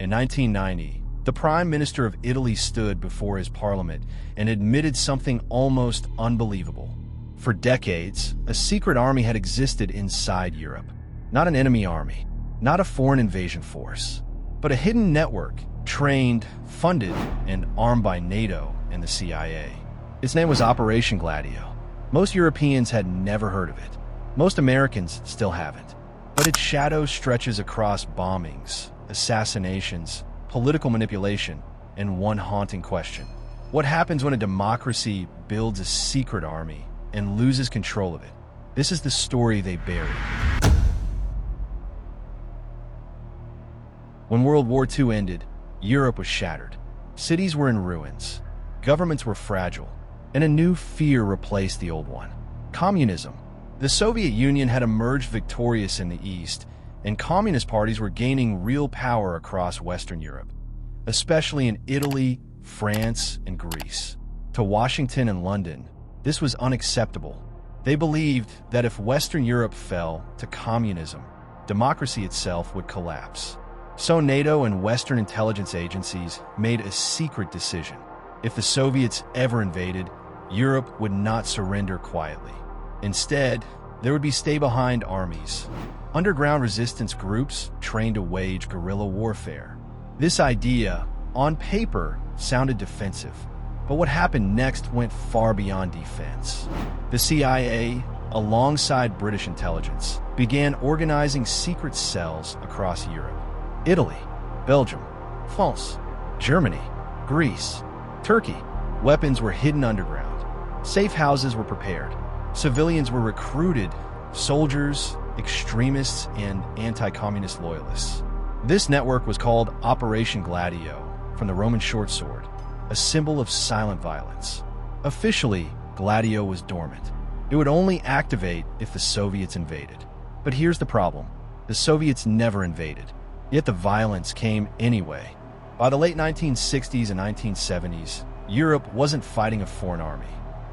In 1990, the Prime Minister of Italy stood before his parliament and admitted something almost unbelievable. For decades, a secret army had existed inside Europe. Not an enemy army, not a foreign invasion force, but a hidden network, trained, funded, and armed by NATO and the CIA. Its name was Operation Gladio. Most Europeans had never heard of it. Most Americans still haven't. But its shadow stretches across bombings, assassinations, political manipulation, and one haunting question. What happens when a democracy builds a secret army and loses control of it? This is the story they buried. When World War II ended, Europe was shattered. Cities were in ruins, governments were fragile, and a new fear replaced the old one: communism. The Soviet Union had emerged victorious in the East, and communist parties were gaining real power across Western Europe, especially in Italy, France, and Greece. To Washington and London, this was unacceptable. They believed that if Western Europe fell to communism, democracy itself would collapse. So NATO and Western intelligence agencies made a secret decision. If the Soviets ever invaded, Europe would not surrender quietly. Instead, there would be stay-behind armies, underground resistance groups trained to wage guerrilla warfare. This idea, on paper, sounded defensive, but what happened next went far beyond defense. The CIA, alongside British intelligence, began organizing secret cells across Europe. Italy, Belgium, France, Germany, Greece, Turkey. Weapons were hidden underground. Safe houses were prepared. Civilians were recruited, soldiers, extremists, and anti-communist loyalists. This network was called Operation Gladio, from the Roman short sword, a symbol of silent violence. Officially, Gladio was dormant. It would only activate if the Soviets invaded. But here's the problem: the Soviets never invaded, yet the violence came anyway. By the late 1960s and 1970s, Europe wasn't fighting a foreign army.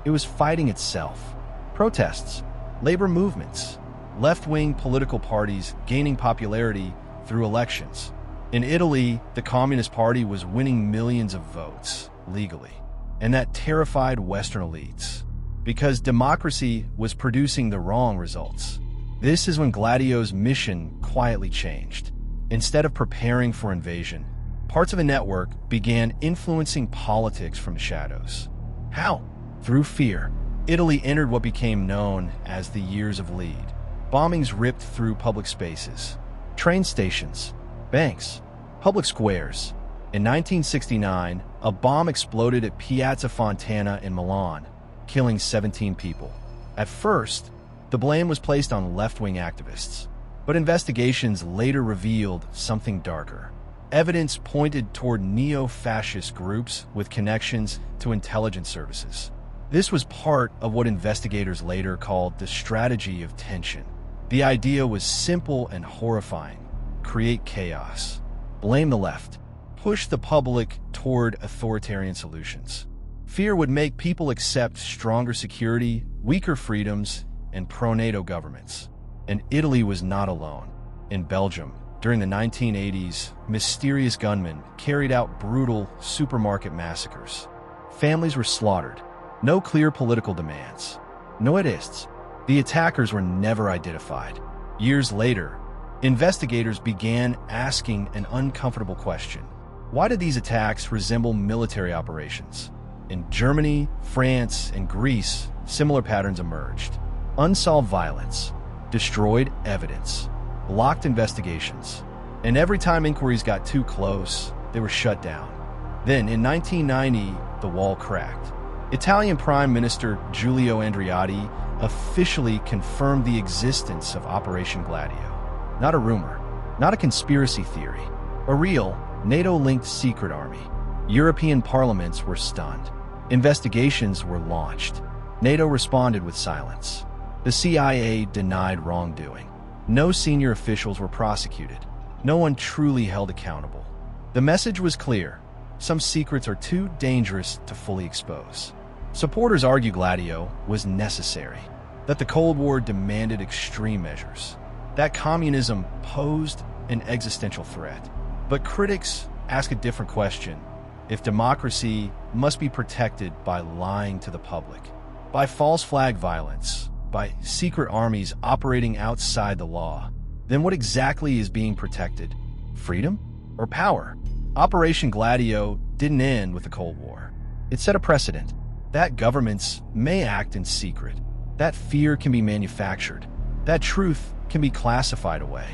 It was fighting itself. Protests, labor movements, left-wing political parties gaining popularity through elections. In Italy, the Communist Party was winning millions of votes legally, and that terrified Western elites because democracy was producing the wrong results. This is when Gladio's mission quietly changed. Instead of preparing for invasion, parts of the network began influencing politics from the shadows. How? Through fear. Italy entered what became known as the Years of Lead. Bombings ripped through public spaces, train stations, banks, public squares. In 1969, a bomb exploded at Piazza Fontana in Milan, killing 17 people. At first, the blame was placed on left-wing activists, but investigations later revealed something darker. Evidence pointed toward neo-fascist groups with connections to intelligence services. This was part of what investigators later called the strategy of tension. The idea was simple and horrifying: create chaos, blame the left, push the public toward authoritarian solutions. Fear would make people accept stronger security, weaker freedoms, and pro-NATO governments. And Italy was not alone. In Belgium, during the 1980s, mysterious gunmen carried out brutal supermarket massacres. Families were slaughtered. No clear political demands. No arrests. The attackers were never identified. Years later, investigators began asking an uncomfortable question. Why did these attacks resemble military operations? In Germany, France, and Greece, similar patterns emerged. Unsolved violence, destroyed evidence, blocked investigations, and every time inquiries got too close, they were shut down. Then, in 1990, the wall cracked. Italian Prime Minister Giulio Andreotti officially confirmed the existence of Operation Gladio. Not a rumor, not a conspiracy theory, a real NATO-linked secret army. European parliaments were stunned. Investigations were launched. NATO responded with silence. The CIA denied wrongdoing. No senior officials were prosecuted. No one truly held accountable. The message was clear: some secrets are too dangerous to fully expose. Supporters argue Gladio was necessary, that the Cold War demanded extreme measures, that communism posed an existential threat. But critics ask a different question: if democracy must be protected by lying to the public, by false flag violence, by secret armies operating outside the law, then what exactly is being protected? Freedom or power? Operation Gladio didn't end with the Cold War. It set a precedent that governments may act in secret, that fear can be manufactured, that truth can be classified away,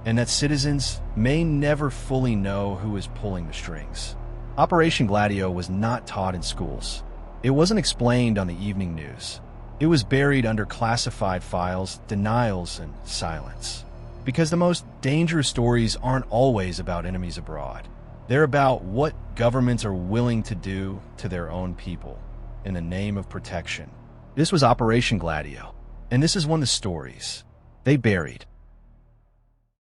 and that citizens may never fully know who is pulling the strings. Operation Gladio was not taught in schools. It wasn't explained on the evening news. It was buried under classified files, denials, and silence. Because the most dangerous stories aren't always about enemies abroad. They're about what governments are willing to do to their own people in the name of protection. This was Operation Gladio, and this is one of the stories they buried.